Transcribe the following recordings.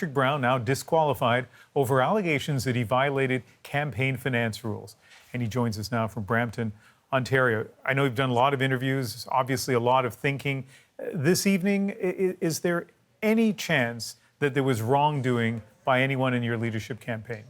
Patrick Brown now disqualified over allegations that he violated campaign finance rules. And he joins us now from Brampton, Ontario. I know you've done a lot of interviews, obviously a lot of thinking. This evening, is there any chance that there was wrongdoing by anyone in your leadership campaign?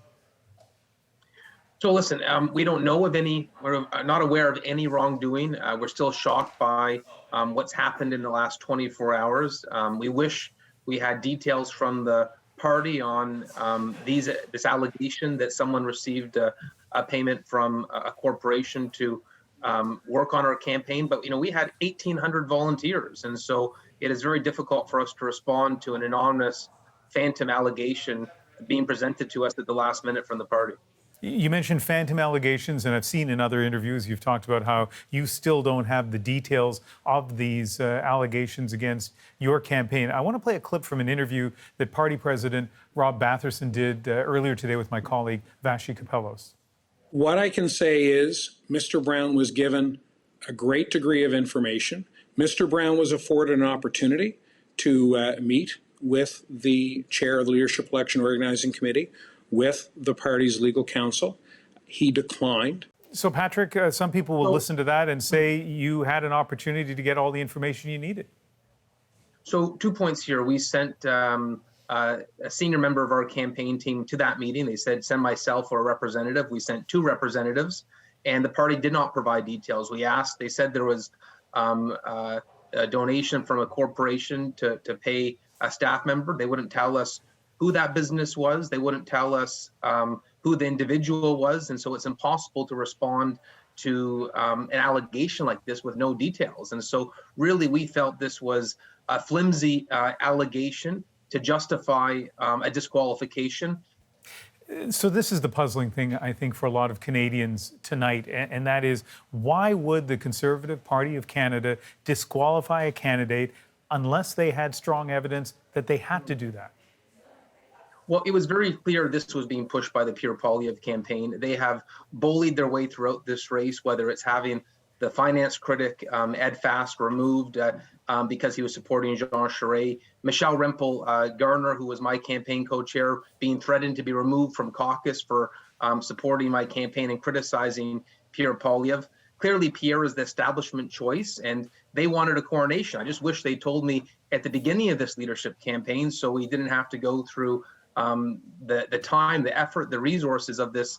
So listen, we don't know of any, we're not aware of any wrongdoing. We're still shocked by what's happened in the last 24 hours. We wish we had details from the party on this allegation that someone received a payment from a corporation to work on our campaign. But, you know, we had 1,800 volunteers. And so it is very difficult for us to respond to an anonymous phantom allegation being presented to us at the last minute from the party. You mentioned phantom allegations, and I've seen in other interviews you've talked about how you still don't have the details of these allegations against your campaign. I want to play a clip from an interview that Party President Rob Batherson did earlier today with my colleague Vassy Kapelos. What I can say is Mr. Brown was given a great degree of information. Mr. Brown was afforded an opportunity to meet with the chair of the Leadership Election Organizing Committee, with the party's legal counsel. He declined. So, Patrick, some people will listen to that and say you had an opportunity to get all the information you needed. So 2 points here. We sent a senior member of our campaign team to that meeting. They said, send myself or a representative. We sent 2 representatives, and the party did not provide details. We asked, they said there was a donation from a corporation to pay a staff member. They wouldn't tell us who that business was. They wouldn't tell us who the individual was. And so it's impossible to respond to an allegation like this with no details. And so really we felt this was a flimsy allegation to justify a disqualification. So this is the puzzling thing, I think, for a lot of Canadians tonight, and that is, why would the Conservative Party of Canada disqualify a candidate unless they had strong evidence that they had to do that? Well, it was very clear this was being pushed by the Pierre Poilievre campaign. They have bullied their way throughout this race, whether it's having the finance critic, Ed Fast, removed because he was supporting Jean Charest, Michelle Rempel-Garner, who was my campaign co-chair, being threatened to be removed from caucus for supporting my campaign and criticizing Pierre Poilievre. Clearly, Pierre is the establishment choice, and they wanted a coronation. I just wish they told me at the beginning of this leadership campaign so we didn't have to go through the time, the effort, the resources of this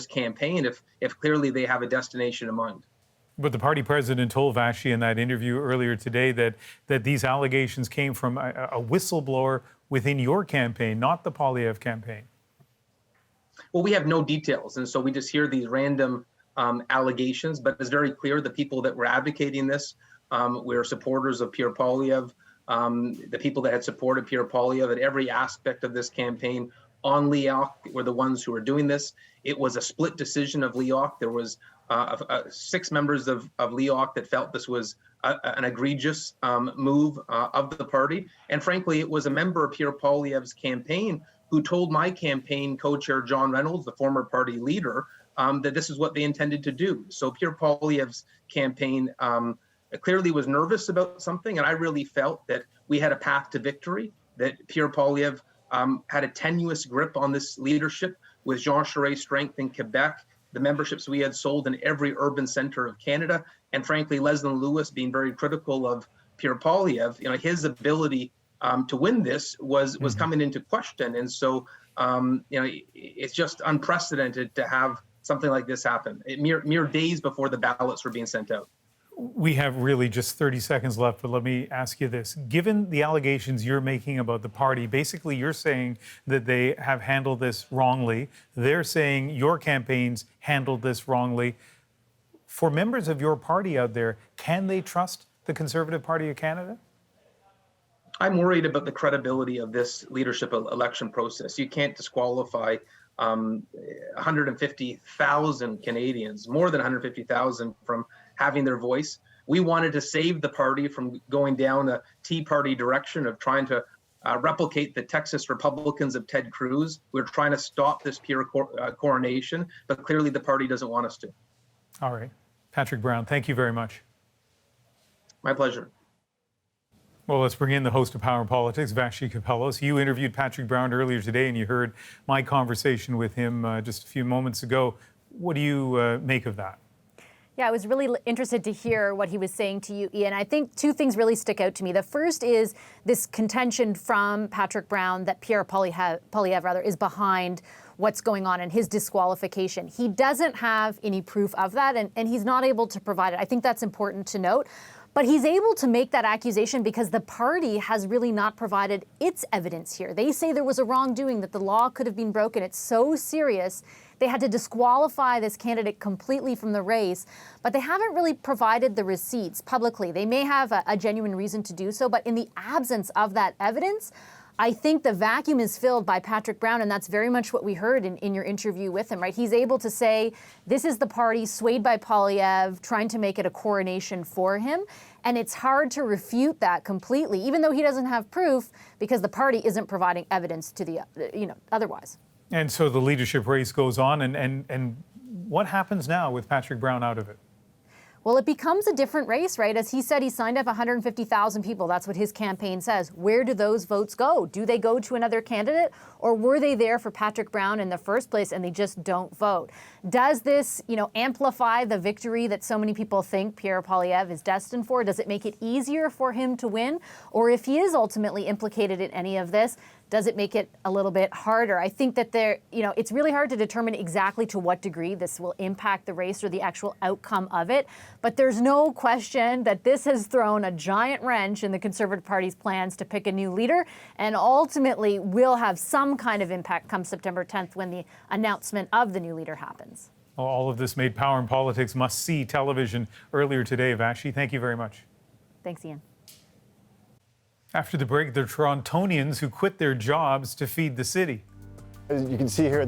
campaign if clearly they have a destination in mind. But the party president told Vassy in that interview earlier today that these allegations came from a whistleblower within your campaign, not the Poilievre campaign. Well, we have no details, and so we just hear these random allegations, but it's very clear the people that were advocating this were supporters of Pierre Poilievre. The people that had supported Pierre Poilievre at every aspect of this campaign on Leoc were the ones who were doing this. It was a split decision of Leoc. There was 6 members of Leoc that felt this was an egregious move of the party. And frankly, it was a member of Pierre Poilievre's campaign who told my campaign co-chair John Reynolds, the former party leader, that this is what they intended to do. So Pierre Poilievre's campaign clearly was nervous about something, and I really felt that we had a path to victory, that Pierre Poilievre had a tenuous grip on this leadership with Jean Charest's strength in Quebec, the memberships we had sold in every urban centre of Canada, and frankly, Leslyn Lewis being very critical of Pierre Poilievre. You know, his ability to win this was coming into question, and so you know, it's just unprecedented to have something like this happen. Mere days before the ballots were being sent out. We have really just 30 seconds left, but let me ask you this. Given the allegations you're making about the party, basically you're saying that they have handled this wrongly. They're saying your campaigns handled this wrongly. For members of your party out there, can they trust the Conservative Party of Canada? I'm worried about the credibility of this leadership election process. You can't disqualify 150,000 Canadians, more than 150,000, from having their voice. We wanted to save the party from going down a Tea Party direction of trying to replicate the Texas Republicans of Ted Cruz. We're trying to stop this Pierre coronation, but clearly the party doesn't want us to. All right. Patrick Brown, thank you very much. My pleasure. Well, let's bring in the host of Power and Politics, Vassy Kapelos. You interviewed Patrick Brown earlier today, and you heard my conversation with him just a few moments ago. What do you make of that? Yeah, I was really interested to hear what he was saying to you, Ian. I think two things really stick out to me. The first is this contention from Patrick Brown that Pierre Poilievre is behind what's going on and his disqualification. He doesn't have any proof of that, and he's not able to provide it. I think that's important to note. But he's able to make that accusation because the party has really not provided its evidence here. They say there was a wrongdoing, that the law could have been broken. It's so serious. They had to disqualify this candidate completely from the race, but they haven't really provided the receipts publicly. They may have a genuine reason to do so, but in the absence of that evidence, I think the vacuum is filled by Patrick Brown, and that's very much what we heard in your interview with him, right? He's able to say, this is the party swayed by Poilievre, trying to make it a coronation for him. And it's hard to refute that completely, even though he doesn't have proof, because the party isn't providing evidence to the, otherwise. And so the leadership race goes on, and what happens now with Patrick Brown out of it? Well, it becomes a different race, right? As he said, he signed up 150,000 people. That's what his campaign says. Where do those votes go? Do they go to another candidate, or were they there for Patrick Brown in the first place and they just don't vote? Does this, amplify the victory that so many people think Pierre Poilievre is destined for? Does it make it easier for him to win? Or if he is ultimately implicated in any of this, does it make it a little bit harder? I think that it's really hard to determine exactly to what degree this will impact the race or the actual outcome of it. But there's no question that this has thrown a giant wrench in the Conservative Party's plans to pick a new leader, and ultimately will have some kind of impact come September 10th when the announcement of the new leader happens. Well, all of this made Power and Politics must-see television earlier today. Vassy, thank you very much. Thanks, Ian. After the break, the Torontonians who quit their jobs to feed the city. As you can see here,